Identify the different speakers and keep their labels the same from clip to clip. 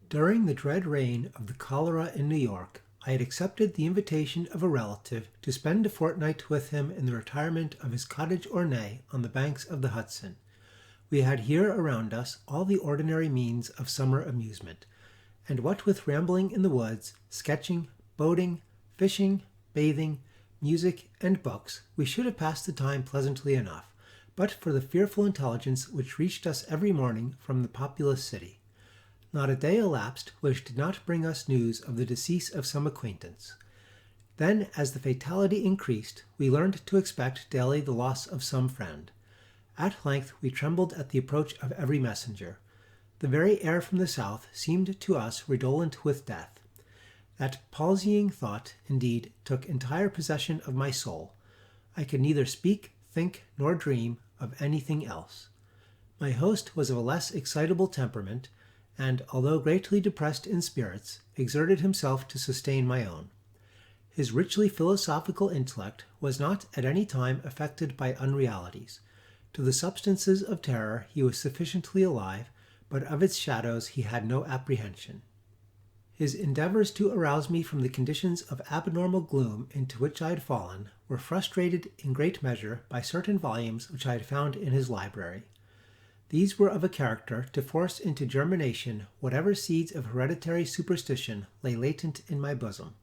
Speaker 1: During the dread reign of the cholera in New York, I had accepted the invitation of a relative to spend a fortnight with him in the retirement of his cottage ornée on the banks of the Hudson. We had here around us all the ordinary means of summer amusement, and what with rambling in the woods, sketching, boating, fishing, bathing, music, and books, we should have passed the time pleasantly enough, but for the fearful intelligence which reached us every morning from the populous city. Not a day elapsed which did not bring us news of the decease of some acquaintance. Then, as the fatality increased, we learned to expect daily the loss of some friend. At length we trembled at the approach of every messenger. The very air from the south seemed to us redolent with death. That palsying thought, indeed, took entire possession of my soul. I could neither speak, think, nor dream of anything else. My host was of a less excitable temperament, and, although greatly depressed in spirits, exerted himself to sustain my own. His richly philosophical intellect was not at any time affected by unrealities. To the substances of terror he was sufficiently alive, but of its shadows he had no apprehension. His endeavors to arouse me from the conditions of abnormal gloom into which I had fallen were frustrated in great measure by certain volumes which I had found in his library. These were of a character to force into germination whatever seeds of hereditary superstition lay latent in my bosom.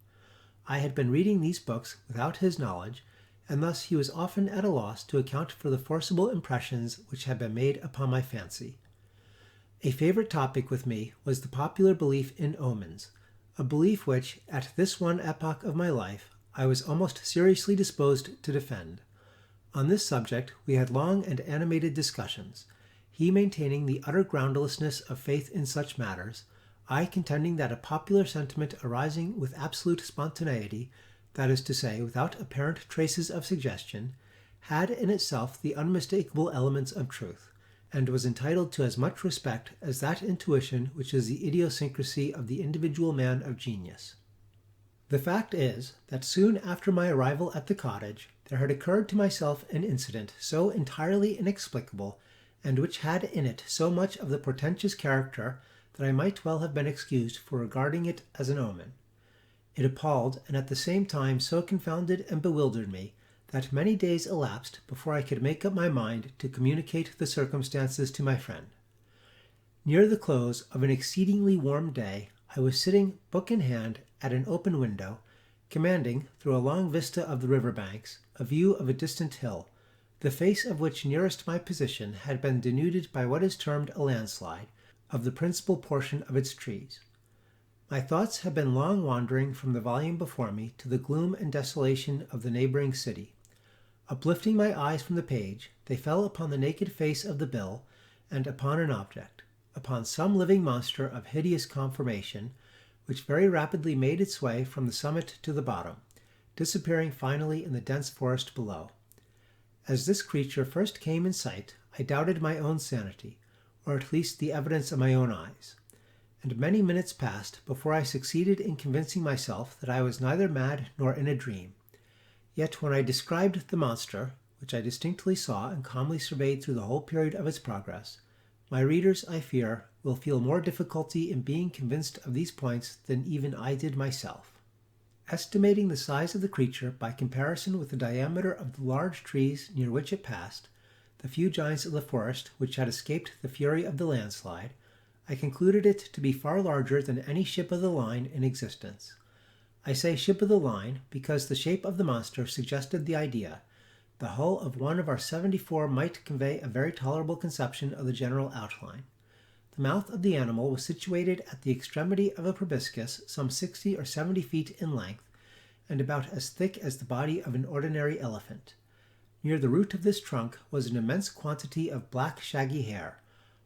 Speaker 1: I had been reading these books without his knowledge, and thus he was often at a loss to account for the forcible impressions which had been made upon my fancy. A favorite topic with me was the popular belief in omens, a belief which, at this one epoch of my life, I was almost seriously disposed to defend. On this subject we had long and animated discussions, he maintaining the utter groundlessness of faith in such matters, I contending that a popular sentiment arising with absolute spontaneity, that is to say, without apparent traces of suggestion, had in itself the unmistakable elements of truth, and was entitled to as much respect as that intuition which is the idiosyncrasy of the individual man of genius. The fact is, that soon after my arrival at the cottage, there had occurred to myself an incident so entirely inexplicable, and which had in it so much of the portentous character, that I might well have been excused for regarding it as an omen. It appalled, and at the same time so confounded and bewildered me, that many days elapsed before I could make up my mind to communicate the circumstances to my friend. Near the close of an exceedingly warm day, I was sitting, book in hand, at an open window, commanding, through a long vista of the river banks, a view of a distant hill, the face of which nearest my position had been denuded by what is termed a landslide, of the principal portion of its trees. My thoughts had been long wandering from the volume before me to the gloom and desolation of the neighboring city. Uplifting my eyes from the page, they fell upon the naked face of the bill, and upon an object, upon some living monster of hideous conformation, which very rapidly made its way from the summit to the bottom, disappearing finally in the dense forest below. As this creature first came in sight, I doubted my own sanity, or at least the evidence of my own eyes, and many minutes passed before I succeeded in convincing myself that I was neither mad nor in a dream. Yet when I described the monster, which I distinctly saw and calmly surveyed through the whole period of its progress, my readers, I fear, will feel more difficulty in being convinced of these points than even I did myself. Estimating the size of the creature by comparison with the diameter of the large trees near which it passed, the few giants of the forest which had escaped the fury of the landslide, I concluded it to be far larger than any ship of the line in existence. I say ship of the line because the shape of the monster suggested the idea. The hull of one of our 74 might convey a very tolerable conception of the general outline. The mouth of the animal was situated at the extremity of a proboscis some 60 or 70 feet in length, and about as thick as the body of an ordinary elephant. Near the root of this trunk was an immense quantity of black shaggy hair,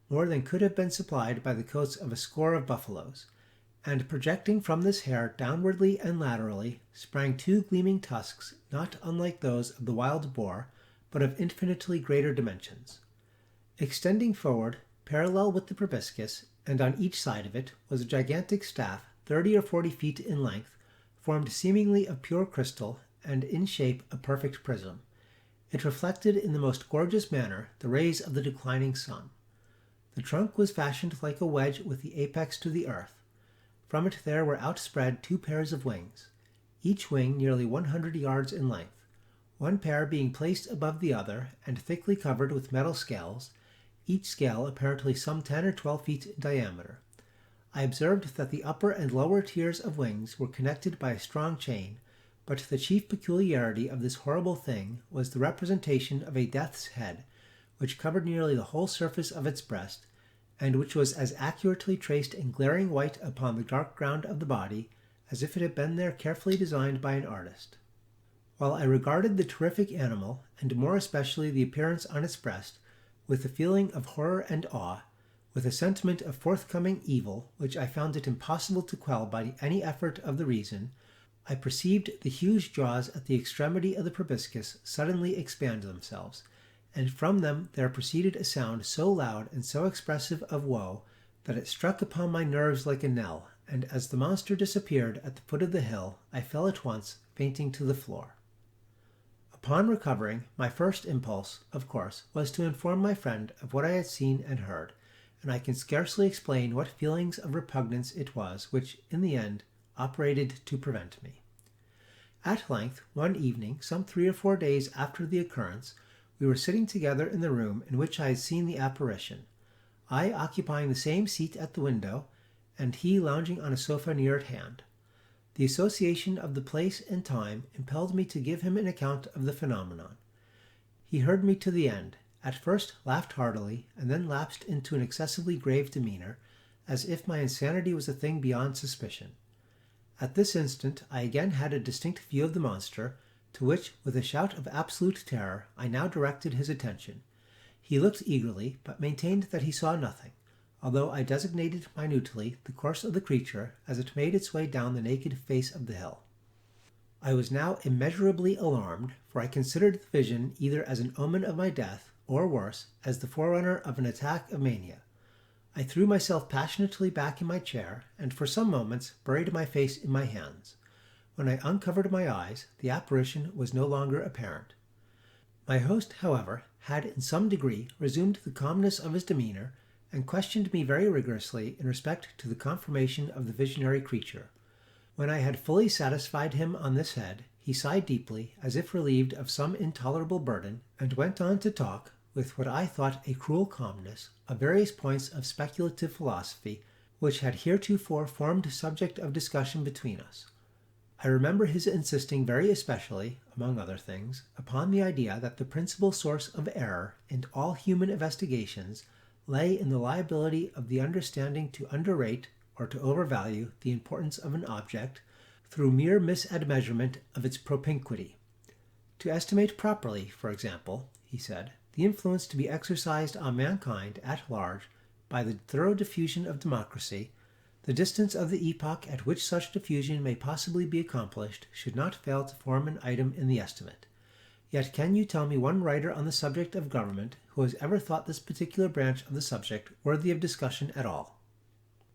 Speaker 1: more than could have been supplied by the coats of a score of buffaloes, and projecting from this hair downwardly and laterally sprang two gleaming tusks not unlike those of the wild boar, but of infinitely greater dimensions. Extending forward, parallel with the proboscis, and on each side of it, was a gigantic staff 30 or 40 feet in length, formed seemingly of pure crystal, and in shape a perfect prism. It reflected in the most gorgeous manner the rays of the declining sun. The trunk was fashioned like a wedge with the apex to the earth. From it there were outspread 2 pairs of wings, each wing nearly 100 yards in length, one pair being placed above the other and thickly covered with metal scales, each scale apparently some 10 or 12 feet in diameter. I observed that the upper and lower tiers of wings were connected by a strong chain, but the chief peculiarity of this horrible thing was the representation of a death's head, which covered nearly the whole surface of its breast, and which was as accurately traced in glaring white upon the dark ground of the body as if it had been there carefully designed by an artist. While I regarded the terrific animal, and more especially the appearance on its breast, with a feeling of horror and awe, with a sentiment of forthcoming evil which I found it impossible to quell by any effort of the reason, I perceived the huge jaws at the extremity of the proboscis suddenly expand themselves, and from them there proceeded a sound so loud and so expressive of woe that it struck upon my nerves like a knell, and as the monster disappeared at the foot of the hill, I fell at once, fainting to the floor. Upon recovering, my first impulse, of course, was to inform my friend of what I had seen and heard, and I can scarcely explain what feelings of repugnance it was which, in the end, operated to prevent me. At length, one evening, some 3 or 4 days after the occurrence, we were sitting together in the room in which I had seen the apparition, I occupying the same seat at the window, and he lounging on a sofa near at hand. The association of the place and time impelled me to give him an account of the phenomenon. He heard me to the end, at first laughed heartily, and then lapsed into an excessively grave demeanor, as if my insanity was a thing beyond suspicion. At this instant I again had a distinct view of the monster, to which, with a shout of absolute terror, I now directed his attention. He looked eagerly, but maintained that he saw nothing, although I designated minutely the course of the creature as it made its way down the naked face of the hill. I was now immeasurably alarmed, for I considered the vision either as an omen of my death, or worse, as the forerunner of an attack of mania. I threw myself passionately back in my chair, and for some moments buried my face in my hands. When I uncovered my eyes, the apparition was no longer apparent. My host, however, had in some degree resumed the calmness of his demeanor, and questioned me very rigorously in respect to the conformation of the visionary creature. When I had fully satisfied him on this head, he sighed deeply, as if relieved of some intolerable burden, and went on to talk, with what I thought a cruel calmness, of various points of speculative philosophy, which had heretofore formed subject of discussion between us. I remember his insisting very especially, among other things, upon the idea that the principal source of error in all human investigations lay in the liability of the understanding to underrate or to overvalue the importance of an object through mere misadmeasurement of its propinquity. To estimate properly, for example, he said, the influence to be exercised on mankind at large by the thorough diffusion of democracy, the distance of the epoch at which such diffusion may possibly be accomplished should not fail to form an item in the estimate. Yet can you tell me one writer on the subject of government who has ever thought this particular branch of the subject worthy of discussion at all?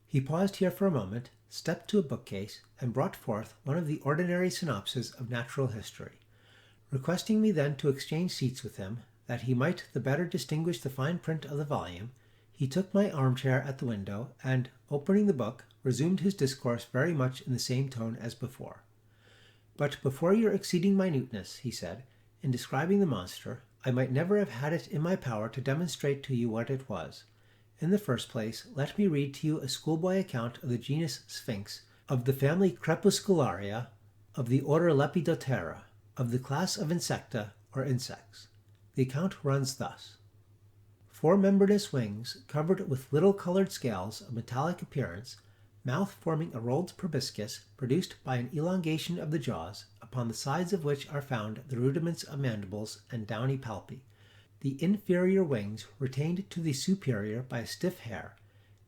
Speaker 1: He paused here for a moment, stepped to a bookcase, and brought forth one of the ordinary synopses of natural history. Requesting me then to exchange seats with him, that he might the better distinguish the fine print of the volume, he took my armchair at the window, and, opening the book, resumed his discourse very much in the same tone as before. But before your exceeding minuteness, he said, in describing the monster, I might never have had it in my power to demonstrate to you what it was. In the first place, let me read to you a schoolboy account of the genus Sphinx, of the family Crepuscularia, of the order Lepidoptera, of the class of Insecta, or insects. The account runs thus. 4 membranous wings, covered with little colored scales of metallic appearance, mouth forming a rolled proboscis produced by an elongation of the jaws, upon the sides of which are found the rudiments of mandibles and downy palpi, the inferior wings retained to the superior by a stiff hair,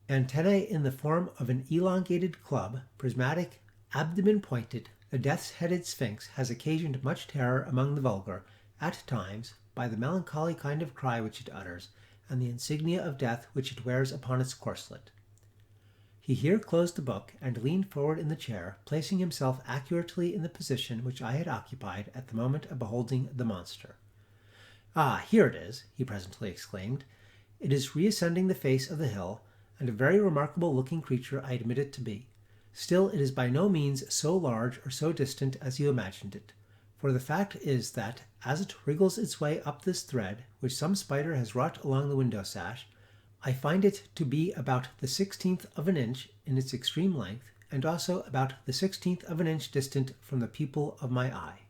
Speaker 1: antennae in the form of an elongated club, prismatic, abdomen pointed. The death's-headed Sphinx has occasioned much terror among the vulgar, at times, by the melancholy kind of cry which it utters, and the insignia of death which it wears upon its corslet. He here closed the book and leaned forward in the chair, placing himself accurately in the position which I had occupied at the moment of beholding the monster. "Ah, here it is," he presently exclaimed. "It is reascending the face of the hill, and a very remarkable-looking creature I admit it to be. Still, it is by no means so large or so distant as you imagined it. For the fact is that, as it wriggles its way up this thread, which some spider has wrought along the window sash, I find it to be about the 16th of an inch in its extreme length, and also about the 16th of an inch distant from the pupil of my eye.